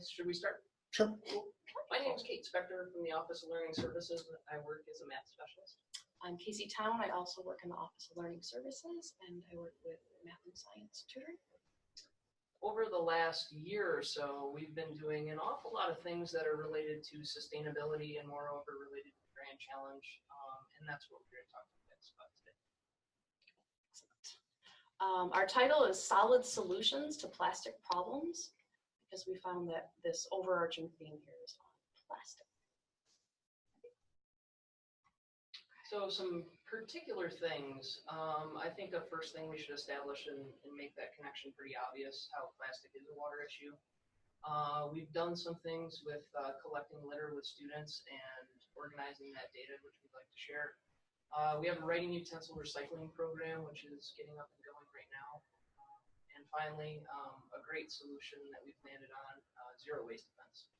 Should we start? Sure. My name is Kate Spector from the Office of Learning Services. I work as a math specialist. I'm Casey Town. I also work in the Office of Learning Services, and I work with math and science tutoring. Over the last year or so, we've been doing an awful lot of things that are related to sustainability and moreover related to the Grand Challenge, and that's what we're going to talk to you guys about today. Excellent. Our title is Solid Solutions to Plastic Problems, because we found that this overarching theme here is on plastic. So some particular things, I think the first thing we should establish and make that connection pretty obvious, how plastic is a water issue. We've done some things with collecting litter with students and organizing that data, which we'd like to share. We have a writing utensil recycling program, which is getting up and going right now. And finally, a great solution that we've landed on, ZeroWaste Events.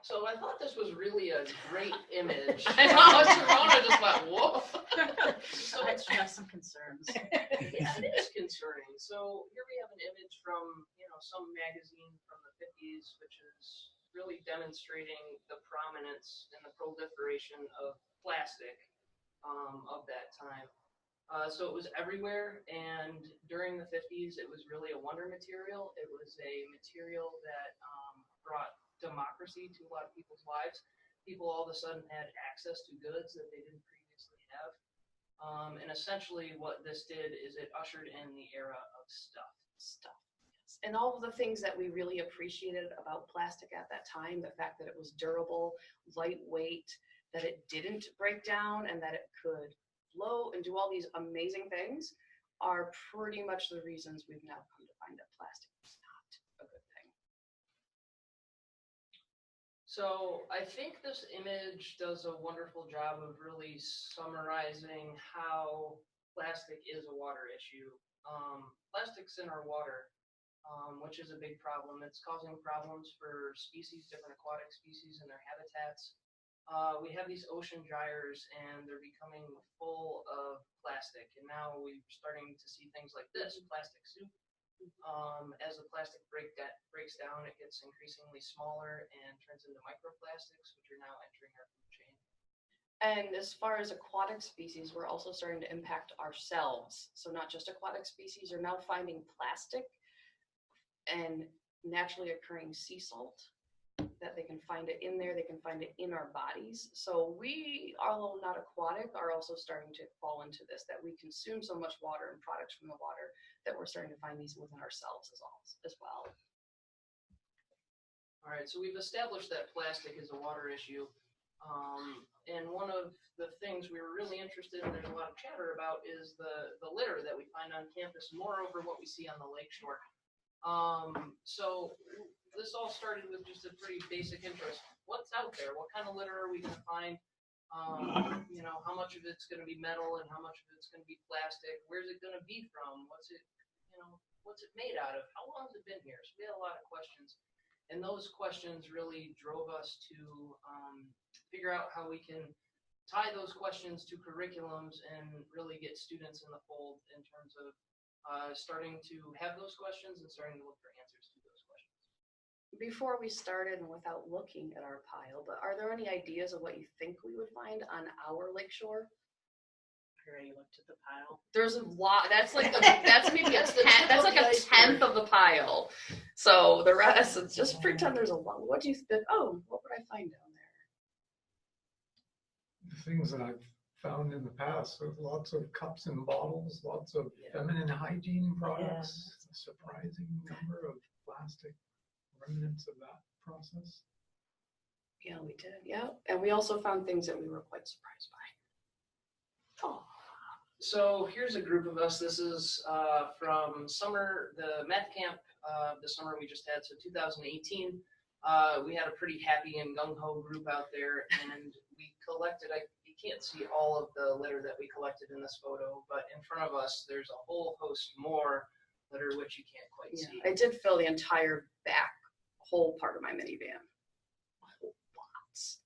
So I thought this was really a great image. I know, Sharona just went, whoa. So I have some concerns. Yeah, it is concerning. So here we have an image from, some magazine from the 50s, which is really demonstrating the prominence and the proliferation of plastic of that time. So it was everywhere, and during the 50s, it was really a wonder material. It was a material that brought democracy to a lot of people's lives. People all of a sudden had access to goods that they didn't previously have. And essentially what this did is it ushered in the era of stuff. Yes. And all of the things that we really appreciated about plastic at that time, the fact that it was durable, lightweight, that it didn't break down, and that it could flow and do all these amazing things, are pretty much the reasons we've now come to find that plastic is not a good thing. So I think this image does a wonderful job of really summarizing how plastic is a water issue. Plastic's in our water, which is a big problem. It's causing problems for species, different aquatic species and their habitats. We have these ocean gyres and they're becoming full of plastic. And now we're starting to see things like this, plastic soup. As the plastic breaks down, it gets increasingly smaller and turns into microplastics, which are now entering our food chain. And as far as aquatic species, we're also starting to impact ourselves. So not just aquatic species are now finding plastic and naturally occurring sea salt, that they can find it in there, they can find it in our bodies. So we, although not aquatic, are also starting to fall into this, that we consume so much water and products from the water that we're starting to find these within ourselves as well. All right, so we've established that plastic is a water issue. And one of the things we were really interested in, there's a lot of chatter about, is the litter that we find on campus, moreover what we see on the lakeshore. So this all started with just a pretty basic interest. What's out there? What kind of litter are we going to find? How much of it's going to be metal and how much of it's going to be plastic? Where's it going to be from? What's it made out of? How long has it been here? So we had a lot of questions. And those questions really drove us to figure out how we can tie those questions to curriculums and really get students in the fold in terms of starting to have those questions and starting to look for answers to those questions. Before we started, and without looking at our pile, but are there any ideas of what you think we would find on our lakeshore? I already looked at the pile. There's a lot. That's like that's maybe a tenth. That's like a tenth of the pile. So the rest, it's just pretend there's a lot. What do you think? Oh, what would I find down there? The things that I've found in the past, with lots of cups and bottles, lots of feminine hygiene products, a surprising number of plastic remnants of that process. Yeah, we did. Yeah, and we also found things that we were quite surprised by. Oh. So here's a group of us. This is from the math camp, the summer we just had, so 2018. We had a pretty happy and gung-ho group out there, and we collected, you can't see all of the litter that we collected in this photo, but in front of us, there's a whole host more litter, which you can't quite see. I did fill the entire back whole part of my minivan. Lots.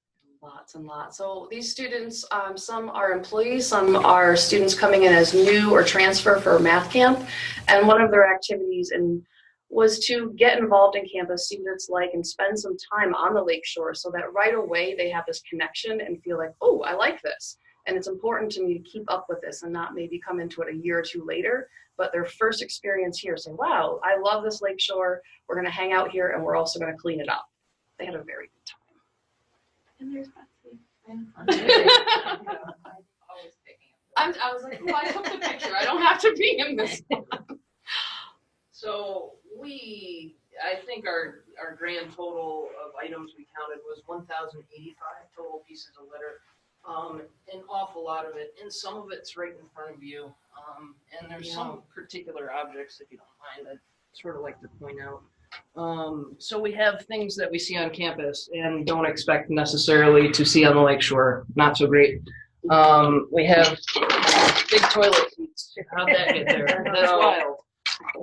Lots and lots. So these students, some are employees, some are students coming in as new or transfer for math camp. And one of their activities was to get involved in campus, see what it's like, and spend some time on the lakeshore so that right away they have this connection and feel like, oh, I like this. And it's important to me to keep up with this and not maybe come into it a year or two later, but their first experience here, say, wow, I love this lakeshore. We're going to hang out here and we're also going to clean it up. They had a very good time. And there's Betsy. I was like, well, I took the picture. I don't have to be in this one. So I think our grand total of items we counted was 1,085 total pieces of litter. An awful lot of it, and some of it's right in front of you. And there's some particular objects, if you don't mind, I'd sort of like to point out. So we have things that we see on campus and don't expect necessarily to see on the lakeshore. Not so great. We have big toilet seats. How'd that get there? That's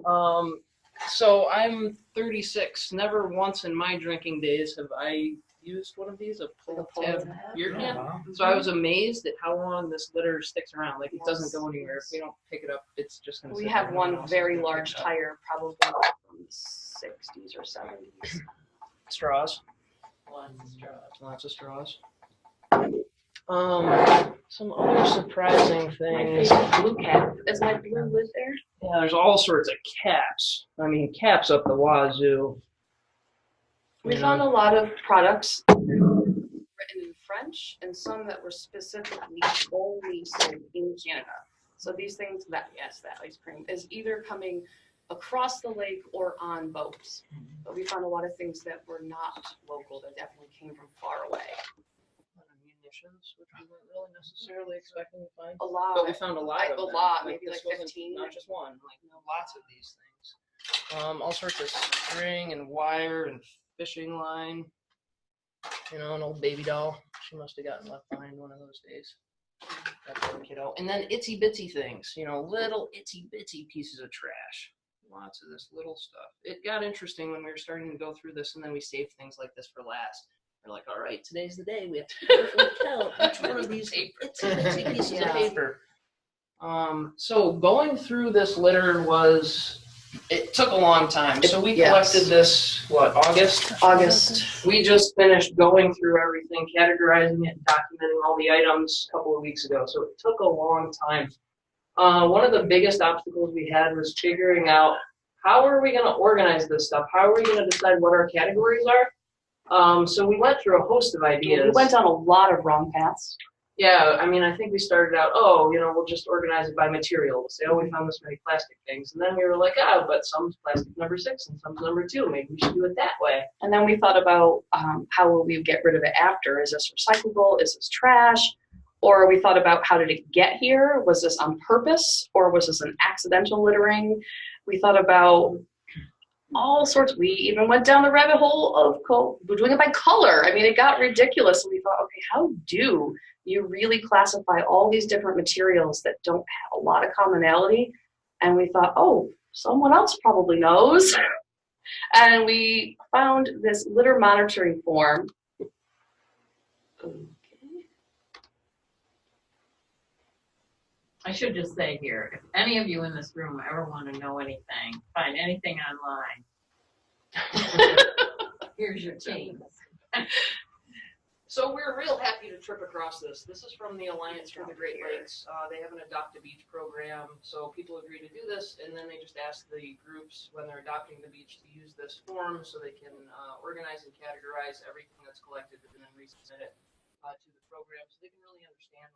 wild. So I'm 36. Never once in my drinking days have I used one of these, a pull-tab beer can. Wow. So I was amazed at how long this litter sticks around. Like, it doesn't go anywhere. If we don't pick it up, it's just going to We sit have there. one very large tire, probably from the 60s or 70s. Straws. Lots of straws. Some other surprising things. Blue cap. Is my blue lid there? Yeah, there's all sorts of caps. I mean, caps up the wazoo. We found a lot of products written in French and some that were specifically only sold in Canada. So these things, that ice cream is either coming across the lake or on boats. But we found a lot of things that were not local, that definitely came from far away. Munitions, which we weren't really necessarily expecting to find. A lot. But we found a lot of them. Maybe this like wasn't 15. Not just one, like lots of these things. All sorts of string and wire and fishing line. You know, an old baby doll. She must have gotten left behind one of those days. That poor kiddo. And then itsy bitsy things, you know, little itsy bitsy pieces of trash. Lots of this little stuff. It got interesting when we were starting to go through this, and then we saved things like this for last. We're like, all right, today's the day. We have to carefully count each one of these itsy bitsy pieces of paper. So going through this litter it took a long time. So we collected this, August? August. We just finished going through everything, categorizing it, documenting all the items a couple of weeks ago. So it took a long time. One of the biggest obstacles we had was figuring out, how are we going to organize this stuff? How are we going to decide what our categories are? So we went through a host of ideas. We went down a lot of wrong paths. Yeah, I mean, I think we started out, we'll just organize it by material. We'll say, we found this many plastic things. And then we were like, but some's plastic number 6 and some's number 2. Maybe we should do it that way. And then we thought about how will we get rid of it after? Is this recyclable? Is this trash? Or we thought about, how did it get here? Was this on purpose? Or was this an accidental littering? We thought about all sorts. We even went down the rabbit hole of doing it by color. I mean, it got ridiculous. And we thought, okay, how do you really classify all these different materials that don't have a lot of commonality? And we thought, someone else probably knows. And we found this litter monitoring form. I should just say here, if any of you in this room ever want to know anything, find anything online, here's your team. So we're real happy to trip across this. This is from the Alliance for the Great Lakes. They have an Adopt a Beach program, so people agree to do this, and then they just ask the groups when they're adopting the beach to use this form so they can organize and categorize everything that's collected and then resubmit it to the program so they can really understand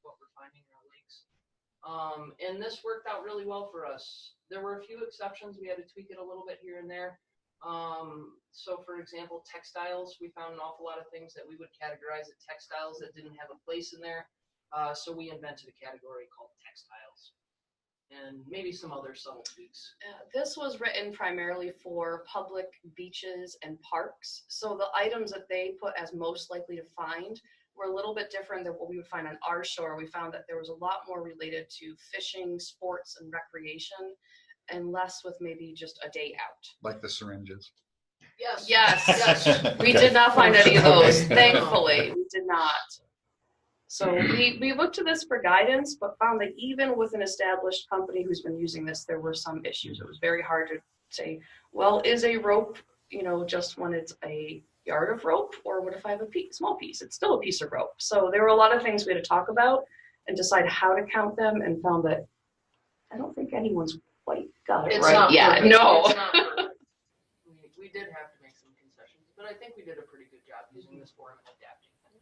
what we're finding in our lakes. And this worked out really well for us. There were a few exceptions. We had to tweak it a little bit here and there. So for example, textiles, we found an awful lot of things that we would categorize as textiles that didn't have a place in there. So we invented a category called textiles, and maybe some other subtle tweaks. This was written primarily for public beaches and parks. So the items that they put as most likely to find were a little bit different than what we would find on our shore. We found that there was a lot more related to fishing, sports, and recreation, and less with maybe just a day out. Like the syringes. Yes. Yes. We did not find any of those, Okay. thankfully, we did not. So we looked to this for guidance, but found that even with an established company who's been using this, there were some issues. It was very hard to say, well, is a rope, just when it's a yard of rope, or what if I have a small piece? It's still a piece of rope. So there were a lot of things we had to talk about and decide how to count them, and found that I don't think anyone's quite got it It's right not yet. perfect. No. It's not perfect. We did have to make some concessions, but I think we did a pretty good job using this form and adapting it.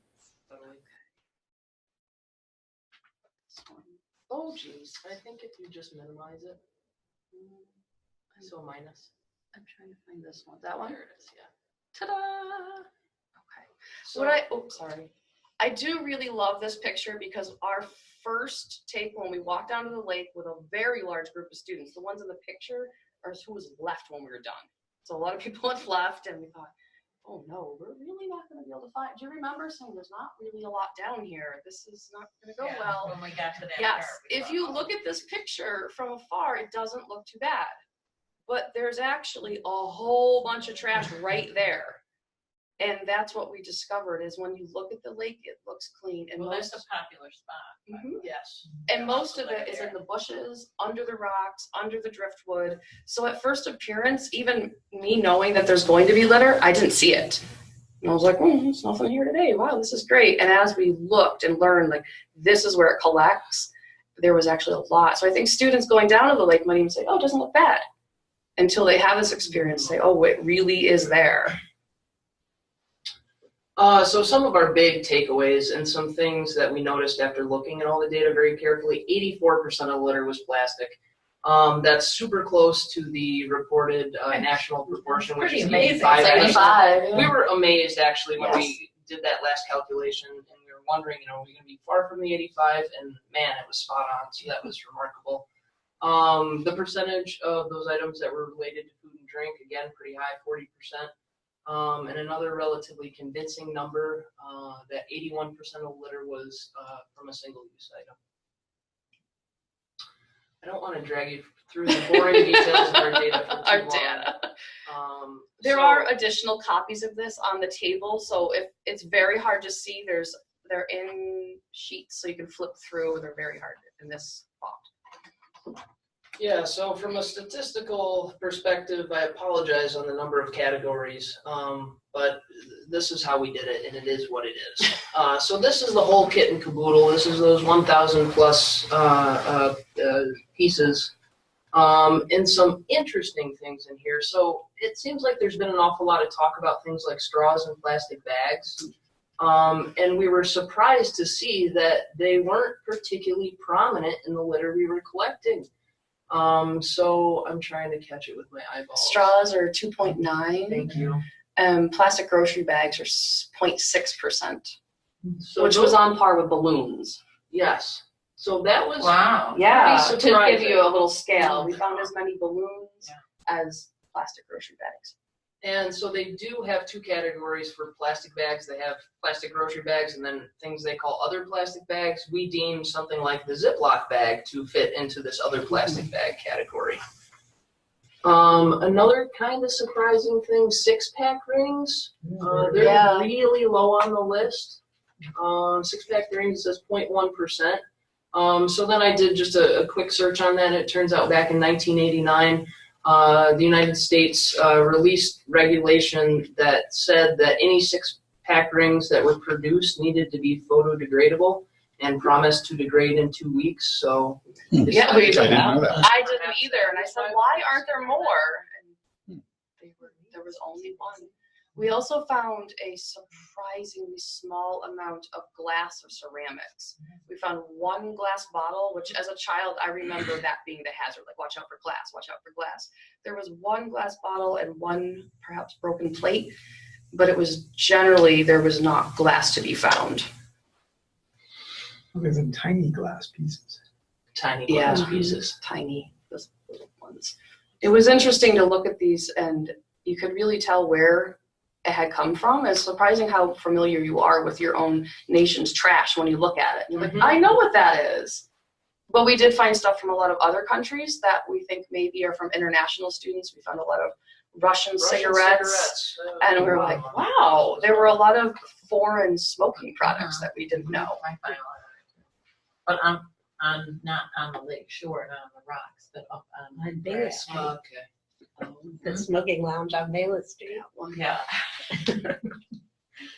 Totally. Oh geez, I think if you just minimize it, so minus. I'm trying to find this one. That one? There it is, yeah. Ta-da! Okay. So, Sorry. I do really love this picture because our first take when we walked down to the lake with a very large group of students, the ones in the picture are who was left when we were done. So a lot of people had left, and we thought, oh no, we're really not going to be able to find. Do you remember saying there's not really a lot down here? This is not going to go Yeah, well. when we got to that Yes, part, we if thought, you oh. look at this picture from afar, it doesn't look too bad. But there's actually a whole bunch of trash right there. And that's what we discovered, is when you look at the lake, it looks clean. And Well, that's most, a popular spot. Mhm. yes. And most of it is in the bushes, under the rocks, under the driftwood. So at first appearance, even me knowing that there's going to be litter, I didn't see it. And I was like, there's nothing here today. Wow, this is great. And as we looked and learned, like, this is where it collects, there was actually a lot. So I think students going down to the lake might even say, oh, it doesn't look bad. Until they have this experience, say, oh, it really is there. So some of our big takeaways and some things that we noticed after looking at all the data very carefully, 84% of litter was plastic. That's super close to the reported national proportion, which Pretty is amazing. 85%. We Yeah. were amazed actually when Yes. we did that last calculation, and we were wondering, are we going to be far from the 85? And man, it was spot on. So that was remarkable. The percentage of those items that were related to food and drink, again, pretty high, 40%. And another relatively convincing number, that 81% of litter was from a single-use item. I don't want to drag you through the boring details of our data for too Our long. data. So- There are additional copies of this on the table, so if it's very hard to see, they're in sheets, so you can flip through. They're very hard in this font. Yeah, so from a statistical perspective, I apologize on the number of categories, but this is how we did it, and it is what it is. So this is the whole kit and caboodle. This is those 1,000 plus pieces, and some interesting things in here. So it seems like there's been an awful lot of talk about things like straws and plastic bags, and we were surprised to see that they weren't particularly prominent in the litter we were collecting. So I'm trying to catch it with my eyeballs. Straws are 2.9. Thank you. Plastic grocery bags are 0.6%, So which was on par with balloons. yes. So that was Wow. Yeah, Pretty to give surprising. you a little scale, we found as many balloons as plastic grocery bags. And so they do have two categories for plastic bags. They have plastic grocery bags and then things they call other plastic bags. We deem something like the Ziploc bag to fit into this other plastic bag category. Another kind of surprising thing, 6-pack rings. They're Yeah. really low on the list. 6-pack rings says 0.1%. So then I did just a quick search on that. It turns out back in 1989, the United States released regulation that said that any 6-pack rings that were produced needed to be photodegradable and promised to degrade in 2 weeks. So Yeah, we I didn't know that. I didn't either, and I said, why aren't there more? And there was only one. We also found a surprisingly small amount of glass or ceramics. We found one glass bottle, which as a child, I remember that being the hazard, like watch out for glass, watch out for glass. There was one glass bottle and one perhaps broken plate, but it was generally, there was not glass to be found. There's in tiny glass pieces. tiny glass Yeah. pieces. Tiny, those little ones. It was interesting to look at these, and you could really tell where it had come from. It's surprising how familiar you are with your own nation's trash when you look at it. You're like, Mhm. I know what that is. But we did find stuff from a lot of other countries that we think maybe are from international students. We found a lot of Russian cigarettes. And we were like, Wow. wow, there were a lot of foreign smoking products that we didn't know. I find a lot of it. But I'm not on the lake shore, not on the rocks, but up on. On Bayless Street, Okay. the smoking lounge on Bayless Street. Yeah.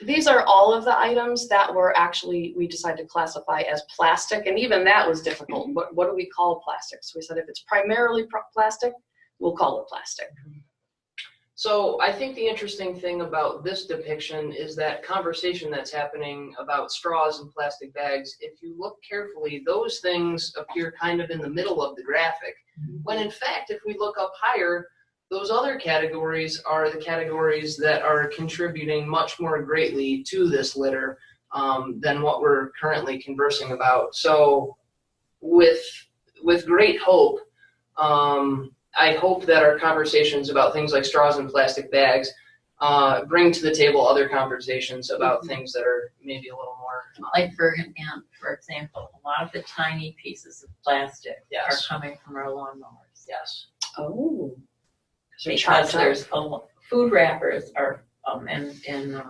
These are all of the items that were actually, we decided to classify as plastic, and even that was difficult. What do we call plastics? We said if it's primarily plastic, we'll call it plastic. So I think the interesting thing about this depiction is that conversation that's happening about straws and plastic bags. If you look carefully, those things appear kind of in the middle of the graphic. When in fact, if we look up higher, those other categories are the categories that are contributing much more greatly to this litter than what we're currently conversing about. So with great hope, I hope that our conversations about things like straws and plastic bags bring to the table other conversations about things that are maybe a little more. Like for example, a lot of the tiny pieces of plastic Yes. are coming from our lawnmowers. Yes. Oh. Because there's food wrappers are and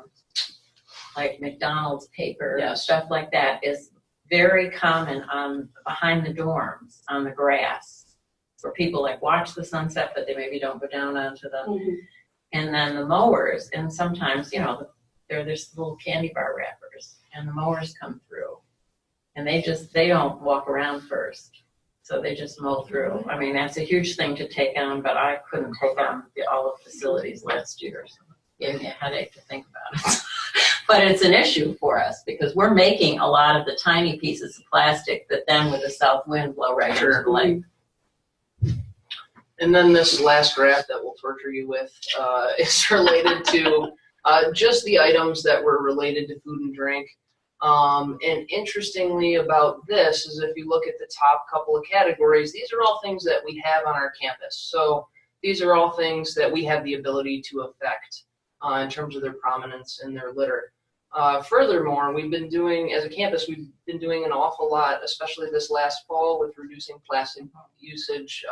like McDonald's paper, Yes. stuff like that is very common on behind the dorms on the grass, where people like watch the sunset, but they maybe don't go down onto the. And then the mowers, and sometimes there's little candy bar wrappers, and the mowers come through, and they don't walk around first. So they just mow through. I mean, that's a huge thing to take on, but I couldn't take on all the facilities last year. So it gave me a headache to think about it. But it's an issue for us because we're making a lot of the tiny pieces of plastic that then with the south wind blow right into the lake. And then this last graph that we'll torture you with is related to just the items that were related to food and drink. And interestingly about this is if you look at the top couple of categories, these are all things that we have on our campus. So these are all things that we have the ability to affect in terms of their prominence in their litter. Furthermore, we've been doing, as a campus, we've been doing an awful lot, especially this last fall, with reducing plastic usage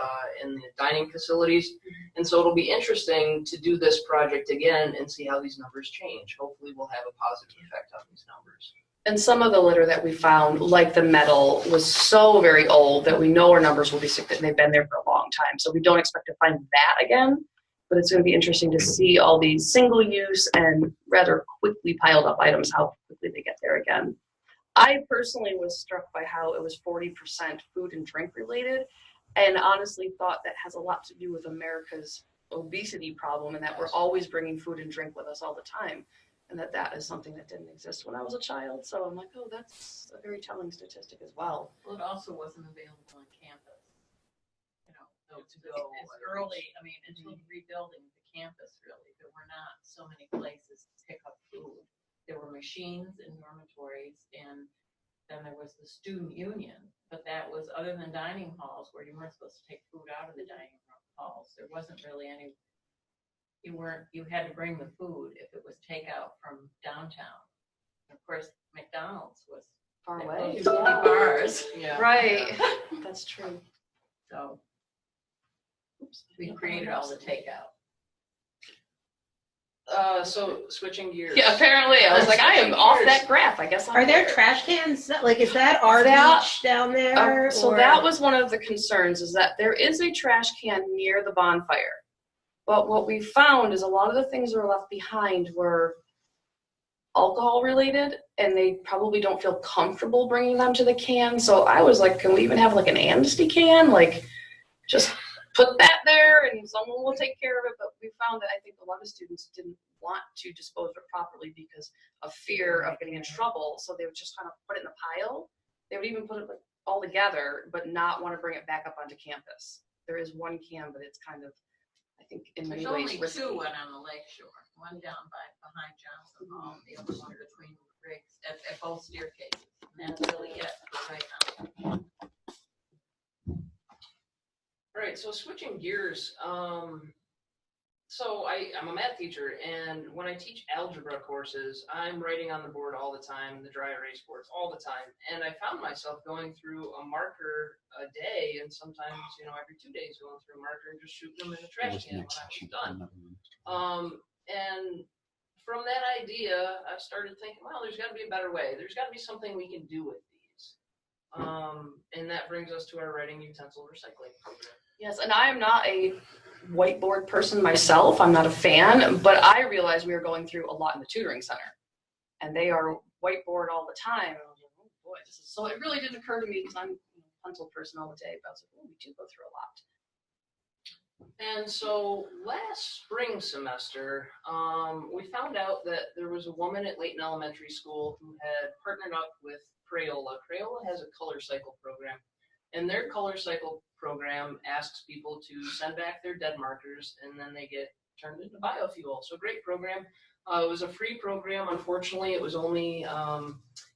in the dining facilities. And so it'll be interesting to do this project again and see how these numbers change. Hopefully we'll have a positive effect on these numbers. And some of the litter that we found, like the metal, was so very old that we know our numbers will be significant. They've been there for a long time. So we don't expect to find that again. But it's going to be interesting to see all these single-use and rather quickly piled up items, how quickly they get there again. I personally was struck by how it was 40% food and drink related, and honestly thought that has a lot to do with America's obesity problem and that we're always bringing food and drink with us all the time. And that is something that didn't exist when I was a child. So I'm like, oh, that's a very telling statistic as well. Well, it also wasn't available on campus. To go early. I mean, until rebuilding the campus, really, there were not so many places to pick up food. There were machines in dormitories, and then there was the student union. But that was other than dining halls, where you weren't supposed to take food out of the dining halls. There wasn't really any. You had to bring the food if it was takeout from downtown. And of course, McDonald's was Far away. bars. Yeah. Right. That's true. So we created all the takeout. So switching gears. Yeah, apparently. I was like, I am off that graph. I guess I'm Are there there. trash cans? Like, is that our That- beach down there? So or- that was one of the concerns, is that there is a trash can near the bonfire. But what we found is a lot of the things that were left behind were alcohol related, and they probably don't feel comfortable bringing them to the can. So I was like, can we even have like an amnesty can? Like, just put that there and someone will take care of it. But we found that I think a lot of students didn't want to dispose of it properly because of fear of getting in trouble. So they would just kind of put it in a pile. They would even put it like all together, but not want to bring it back up onto campus. There is one can, but it's kind of, I think, in many There's ways only risky. two on the lake shore. One down behind Johnson Hall, the other one between rigs at both staircases. And that's really it for right now. All right, so switching gears, so I'm a math teacher, and when I teach algebra courses, I'm writing on the board all the time, the dry erase boards all the time, and I found myself going through a marker a day, and sometimes, every 2 days going through a marker and just shooting them in the trash can when I was done. And from that idea, I started thinking, well, there's got to be a better way. There's got to be something we can do with these. And that brings us to our writing utensil recycling program. Yes, and I am not a whiteboard person myself. I'm not a fan, but I realized we were going through a lot in the tutoring center, and they are whiteboard all the time. And I was like, oh boy, this is so. It really didn't occur to me because I'm a pencil person all the day, but I was like, oh, we do go through a lot. And so last spring semester, we found out that there was a woman at Layton Elementary School who had partnered up with Crayola. Crayola has a color cycle program, and their color cycle program asks people to send back their dead markers, and then they get turned into biofuel. So great program. It was a free program. Unfortunately, it was only,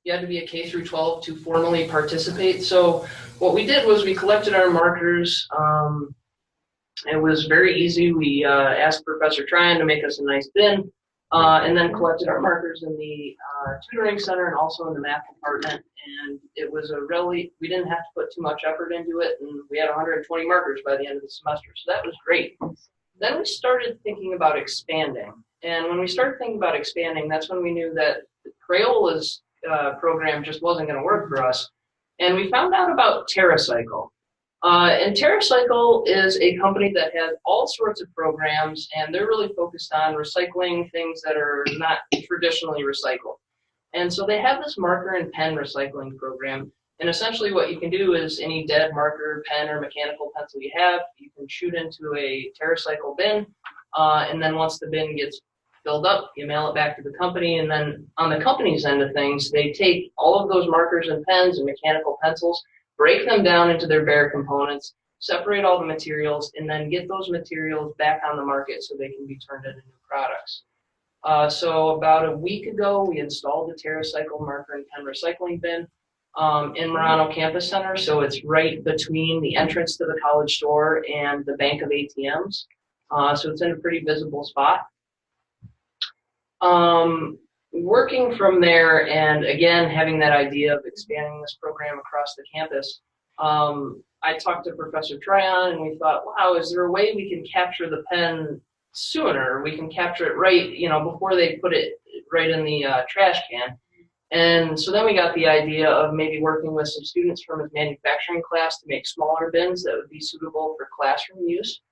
you had to be a K through 12 to formally participate. So what we did was we collected our markers. It was very easy. We asked Professor Tryon to make us a nice bin, and then collected our markers in the tutoring center and also in the math department. And it was we didn't have to put too much effort into it, and we had 120 markers by the end of the semester. So that was great. Then we started thinking about expanding. And when we started thinking about expanding, that's when we knew that Crayola's program just wasn't going to work for us. And we found out about TerraCycle. And TerraCycle is a company that has all sorts of programs, and they're really focused on recycling things that are not traditionally recycled. And so they have this marker and pen recycling program. And essentially what you can do is any dead marker, pen, or mechanical pencil you have, you can shoot into a TerraCycle bin. And then once the bin gets filled up, you mail it back to the company. And then on the company's end of things, they take all of those markers and pens and mechanical pencils, break them down into their bare components, separate all the materials, and then get those materials back on the market so they can be turned into new products. So about a week ago, we installed the TerraCycle marker and pen recycling bin in Marano Campus Center. So it's right between the entrance to the college store and the bank of ATMs. So it's in a pretty visible spot. Working from there, and again, having that idea of expanding this program across the campus, I talked to Professor Tryon, and we thought, wow, is there a way we can capture the pen sooner? We can capture it right, before they put it right in the trash can. And so then we got the idea of maybe working with some students from his manufacturing class to make smaller bins that would be suitable for classroom use.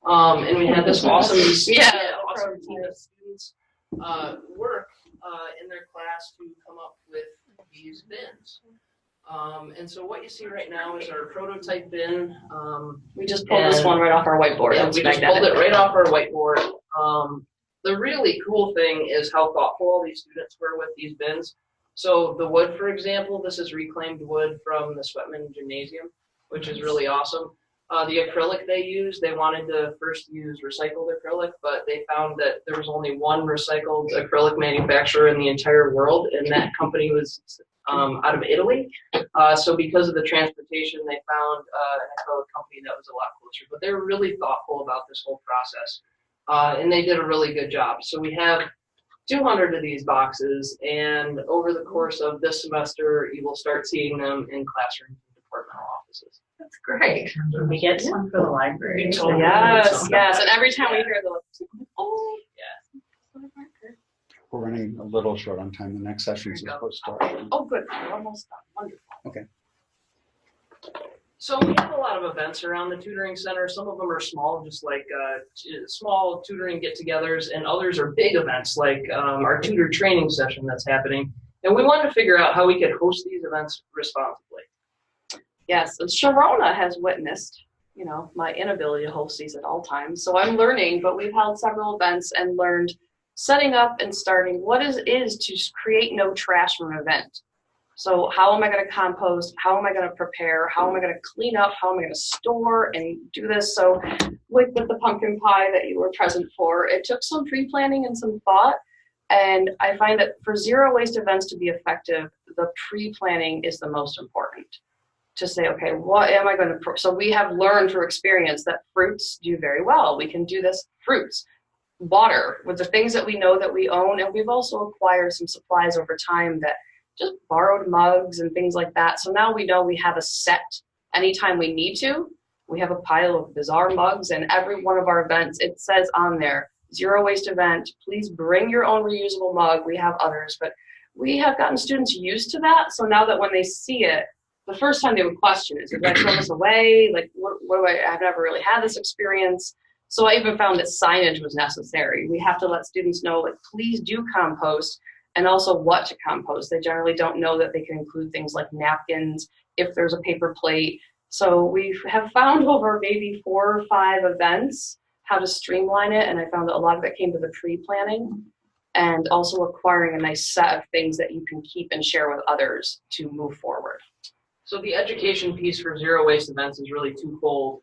And we had this awesome team of students work in their class to come up with these bins. And so what you see right now is our prototype bin. We just pulled this one right off our whiteboard. Yeah, we just pulled it right off our whiteboard. The really cool thing is how thoughtful all these students were with these bins. So the wood, for example, this is reclaimed wood from the Sweatman Gymnasium, which is really awesome. The acrylic they used, they wanted to first use recycled acrylic, but they found that there was only one recycled acrylic manufacturer in the entire world, and that company was out of Italy. So because of the transportation, they found an acrylic company that was a lot closer. But they were really thoughtful about this whole process, and they did a really good job. So we have 200 of these boxes, and over the course of this semester, you will start seeing them in classrooms and departmental offices. That's great. We get some for the library. Yes, and every time we hear the, oh, Yeah. We're running a little short on time. The next session is supposed to start. oh, good, we're almost done. Wonderful. Okay. So we have a lot of events around the tutoring center. Some of them are small, just like small tutoring get-togethers, and others are big events like our tutor training session that's happening. And we wanted to figure out how we could host these events responsibly. Yes, and Sharona has witnessed, my inability to host these at all times. So I'm learning, but we've held several events and learned setting up and starting what is to create no trash from an event. So how am I going to compost? How am I going to prepare? How am I going to clean up? How am I going to store and do this? So with the pumpkin pie that you were present for, it took some pre-planning and some thought. And I find that for zero waste events to be effective, the pre-planning is the most important. To say, okay, what am I going to, so we have learned through experience that fruits do very well. We can do this, fruits, water, with the things that we know that we own. And we've also acquired some supplies over time that just borrowed mugs and things like that. So now we know we have a set anytime we need to. We have a pile of bizarre mugs, and every one of our events, it says on there, Zero waste event. Please bring your own reusable mug. We have others, but we have gotten students used to that. So now that when they see it, the first time they would question it, did I throw this away? Like, what do I've never really had this experience. So I even found that signage was necessary. We have to let students know, like, please do compost, and also what to compost. They generally don't know that they can include things like napkins, if there's a paper plate. So we have found over maybe 4 or 5 events how to streamline it, and I found that a lot of it came to the pre-planning and also acquiring a nice set of things that you can keep and share with others to move forward. So the education piece for zero waste events is really twofold.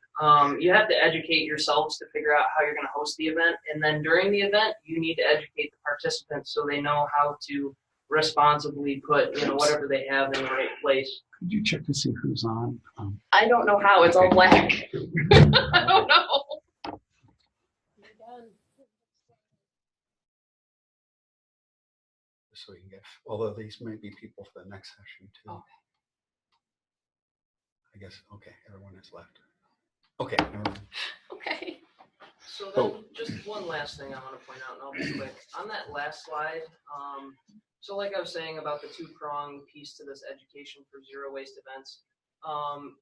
You have to educate yourselves to figure out how you're going to host the event, and then during the event, you need to educate the participants so they know how to responsibly put, you know, whatever they have in the right place. Could you check to see who's on? I don't know how, it's all black. I don't know. So we can get, although these may be people for the next session too. Okay. I guess, okay, everyone is left. Okay, never mind. Okay. So then, just one last thing I want to point out, and I'll be quick. On that last slide, so like I was saying about the 2-prong piece to this education for zero waste events,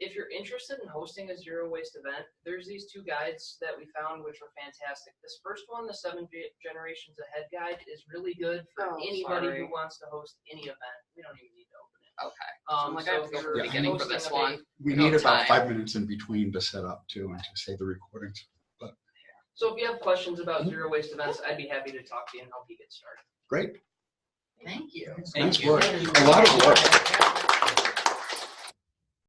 if you're interested in hosting a zero waste event, there's these 2 guides that we found which are fantastic. This first one, the 7 Generations Ahead guide, is really good for anybody who wants to host any event. We don't even need to open it. Okay. I'm like, I have to go from the Yeah, beginning for this one. We need about 5 minutes in between to set up too and to say the recordings. But So if you have questions about zero waste events, I'd be happy to talk to you and help you get started. great. Thank you. Nice work. A lot of work.